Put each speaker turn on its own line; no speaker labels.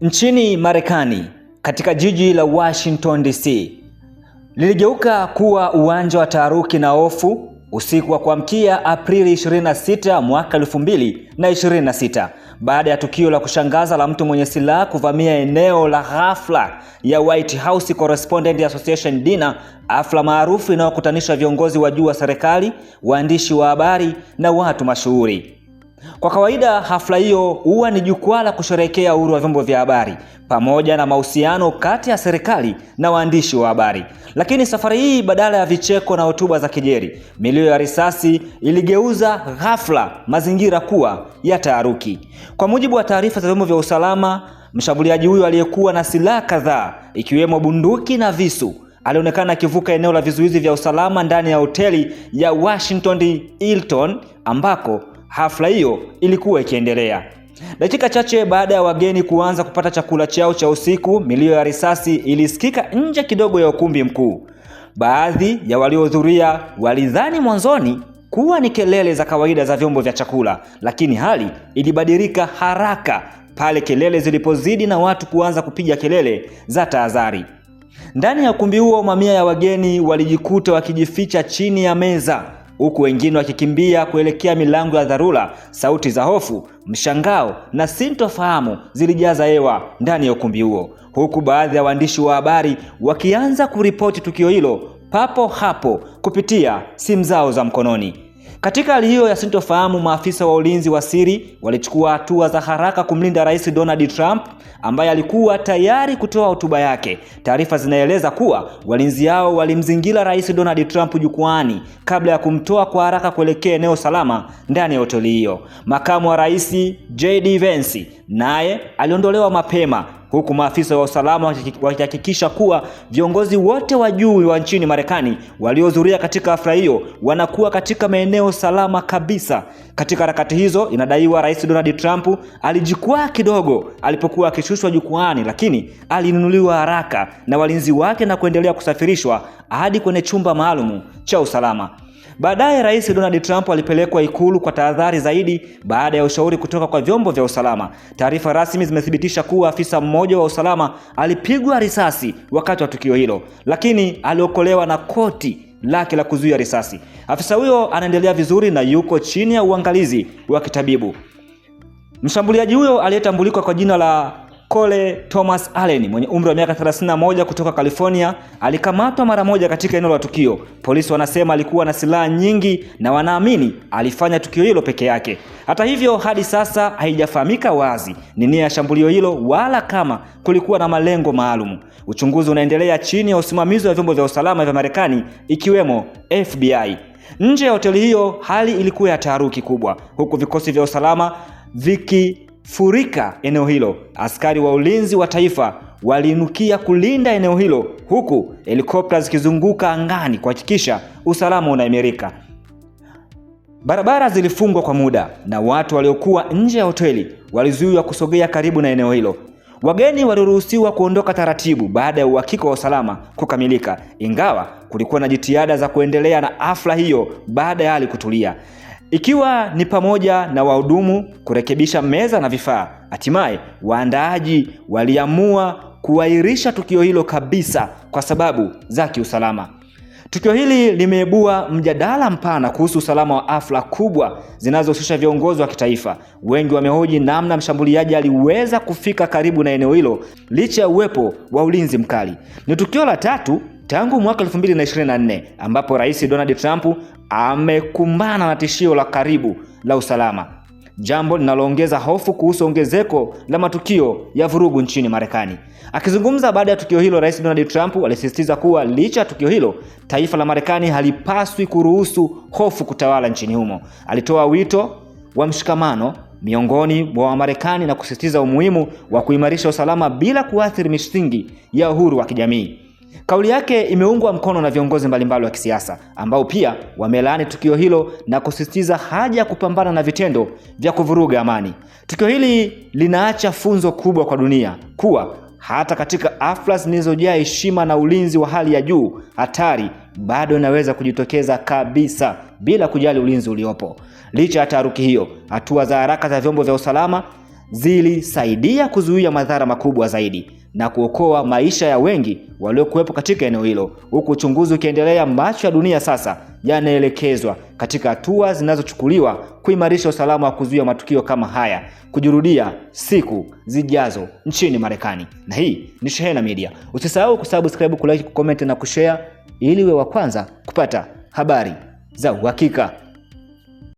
Nchini Marekani, katika jiji la Washington DC, liligeuka kuwa uwanja wa taharuki na hofu usiku wa kuamkia Aprili 26 mwaka 2026 baada ya tukio la kushangaza la mtu mwenye silaha kuvamia eneo la hafla ya White House Correspondents Association Dinner, hafla maarufu inayokutanisha viongozi wa juu wa serikali, waandishi wa habari na watu mashuhuri. Kwa kawaida hafla hiyo huwa ni jukwaa la kusherehekea uhuru wa vyombo vya habari pamoja na mahusiano kati ya serikali na waandishi wa habari. Lakini safari hii, badala ya vicheko na hotuba za kejeli, milio ya risasi iligeuza ghafla mazingira kuwa ya taharuki. Kwa mujibu wa taarifa za vyombo vya usalama, mshambuliaji huyo aliyekuwa na silaha kadhaa ikiwemo bunduki na visu alionekana akivuka eneo la vizuizi vya usalama ndani ya hoteli ya Washington Hilton ambako hafla hiyo ilikuwa ikiendelea. Dakika chache baada ya wageni kuanza kupata chakula chao cha usiku, milio ya risasi ilisikika nje kidogo ya ukumbi mkuu. Baadhi ya waliohudhuria walidhani mwanzoni kuwa ni kelele za kawaida za vyombo vya chakula, lakini hali ilibadilika haraka pale kelele zilipozidi na watu kuanza kupiga kelele za tahadhari. Ndani ya ukumbi huo, mamia ya wageni walijikuta wakijificha chini ya meza, huku wengine wakikimbia kuelekea milango ya dharura. Sauti za hofu, mshangao na sintofahamu zilijaza hewa ndani ya ukumbi huo, huku baadhi ya waandishi wa habari wakianza kuripoti tukio hilo papo hapo kupitia simu zao za mkononi. Katika hali hiyo ya sintofahamu, maafisa wa ulinzi wa siri walichukua hatua za haraka kumlinda Rais Donald Trump ambaye alikuwa tayari kutoa hotuba yake. Taarifa zinaeleza kuwa walinzi hao walimzingira Rais Donald Trump jukwaani kabla ya kumtoa kwa haraka kuelekea eneo salama ndani ya hoteli hiyo. Makamu wa Rais JD Vance naye aliondolewa mapema, huku maafisa wa usalama wakihakikisha kuwa viongozi wote wa juu wa nchini Marekani waliohudhuria katika hafla hiyo wanakuwa katika maeneo salama kabisa. Katika harakati hizo, inadaiwa Rais Donald Trump alijikwaa kidogo alipokuwa akishushwa jukwaani, lakini alinunuliwa haraka na walinzi wake na kuendelea kusafirishwa hadi kwenye chumba maalum cha usalama. Baadaye Rais Donald Trump alipelekwa ikulu kwa tahadhari zaidi baada ya ushauri kutoka kwa vyombo vya usalama. Taarifa rasmi zimethibitisha kuwa afisa mmoja wa usalama alipigwa risasi wakati wa tukio hilo, lakini aliokolewa na koti lake la kuzuia risasi. Afisa huyo anaendelea vizuri na yuko chini ya uangalizi wa kitabibu. Mshambuliaji huyo aliyetambulika kwa jina la Cole Thomas Allen mwenye umri wa miaka 31 kutoka California alikamatwa mara moja katika eneo la tukio. Polisi wanasema alikuwa na silaha nyingi na wanaamini alifanya tukio hilo peke yake. Hata hivyo, hadi sasa haijafahamika wazi ni nia ya shambulio hilo wala kama kulikuwa na malengo maalum. Uchunguzi unaendelea chini ya usimamizi wa vyombo vya usalama vya Marekani ikiwemo FBI. Nje ya hoteli hiyo hali ilikuwa ya taharuki kubwa, huku vikosi vya usalama vikifurika eneo hilo. Askari wa ulinzi wa taifa waliinukia kulinda eneo hilo, huku helikopta zikizunguka angani kuhakikisha usalama unaimarika. Barabara zilifungwa kwa muda na watu waliokuwa nje ya hoteli walizuiwa kusogea karibu na eneo hilo. Wageni waliruhusiwa kuondoka taratibu baada ya uhakika wa usalama kukamilika, ingawa kulikuwa na jitihada za kuendelea na hafla hiyo baada ya hali kutulia, ikiwa ni pamoja na wahudumu kurekebisha meza na vifaa. Hatimaye waandaaji waliamua kuahirisha tukio hilo kabisa kwa sababu za kiusalama. Tukio hili limeibua mjadala mpana kuhusu usalama wa hafla kubwa zinazohusisha viongozi wa kitaifa. Wengi wamehoji namna mshambuliaji aliweza kufika karibu na eneo hilo licha ya uwepo wa ulinzi mkali. Ni tukio la tatu tangu mwaka 2024 ambapo Rais Donald Trump amekumbana na tishio la karibu la usalama, jambo linaloongeza hofu kuhusu ongezeko la matukio ya vurugu nchini Marekani. Akizungumza baada ya tukio hilo, Rais Donald Trump alisisitiza kuwa licha ya tukio hilo, taifa la Marekani halipaswi kuruhusu hofu kutawala nchini humo. Alitoa wito wa mshikamano miongoni mwa Wamarekani na kusisitiza umuhimu wa kuimarisha usalama bila kuathiri misingi ya uhuru wa kijamii. Kauli yake imeungwa mkono na viongozi mbalimbali wa kisiasa ambao pia wamelaani tukio hilo na kusisitiza haja ya kupambana na vitendo vya kuvuruga amani. Tukio hili linaacha funzo kubwa kwa dunia kuwa hata katika hafla zilizojaa heshima na ulinzi wa hali ya juu, hatari bado inaweza kujitokeza kabisa bila kujali ulinzi uliopo. Licha ya taharuki hiyo, hatua za haraka za vyombo vya usalama zilisaidia kuzuia madhara makubwa zaidi na kuokoa maisha ya wengi waliokuwepo katika eneo hilo. Huku uchunguzi ukiendelea, macho ya dunia sasa yanaelekezwa katika hatua zinazochukuliwa kuimarisha usalama wa kuzuia matukio kama haya kujirudia siku zijazo nchini Marekani. Na hii ni Shehena Media. Usisahau kusubscribe, kulike, kucomment na kushare ili uwe wa kwanza kupata habari za uhakika.